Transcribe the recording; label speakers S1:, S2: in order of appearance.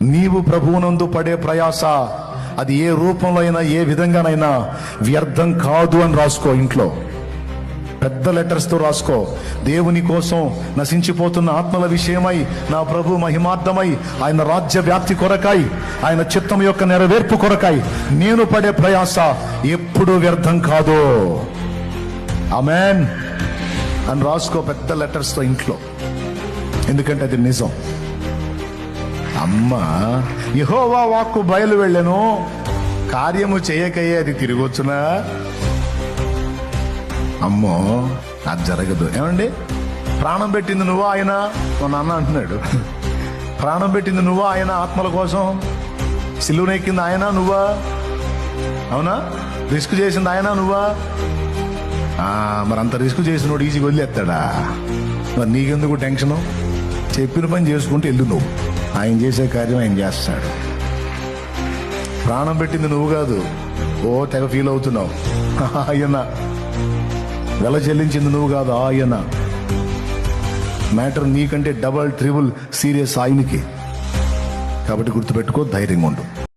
S1: నీవు ప్రభువునందు పడే ప్రయాస అది ఏ రూపంలో అయినా ఏ విధంగానైనా వ్యర్థం కాదు అని రాసుకో. ఇంట్లో పెద్ద లెటర్స్తో రాసుకో. దేవుని కోసం నశించిపోతున్న ఆత్మల విషయమై, నా ప్రభు మహిమార్థమై, ఆయన రాజ్య వ్యాప్తి కొరకై, ఆయన చిత్తం యొక్క నెరవేర్పు కొరకై నేను పడే ప్రయాస ఎప్పుడూ వ్యర్థం కాదు. ఆమేన్ అని రాసుకో పెద్ద లెటర్స్తో ఇంట్లో. ఎందుకంటే అది నిజం. అమ్మ యెహోవా వాక్కు బయలు వెళ్ళెను, కార్యము చేయకయే అది తిరిగొచ్చునా? అమ్మో అది జరగదు. ఏమండి, ప్రాణం పెట్టింది నువ్వా ఆయన? మా నాన్న అంటున్నాడు, ప్రాణం పెట్టింది నువ్వా ఆయన ఆత్మల కోసం? సిలువనెక్కింది ఆయన నువ్వా? అవునా? రిస్క్ చేసింది ఆయన నువ్వా? మరి అంత రిస్క్ చేసినోడు ఈజీగా వదిలేస్తాడా? మరి నీకెందుకు టెన్షను? చెప్పిన పని చేసుకుంటూ వెళ్ళు. నువ్వు ఆయన చేసే కార్యం ఆయన చేస్తాడు. ప్రాణం పెట్టింది నువ్వు కాదు. తెగ ఫీల్ అవుతున్నావు. ఆయన వెల చెల్లించింది నువ్వు కాదు, ఆయన. మ్యాటర్ నీకంటే డబల్ ట్రిబుల్ సీరియస్ ఆయనకి. కాబట్టి గుర్తుపెట్టుకో, ధైర్యంగా ఉండు.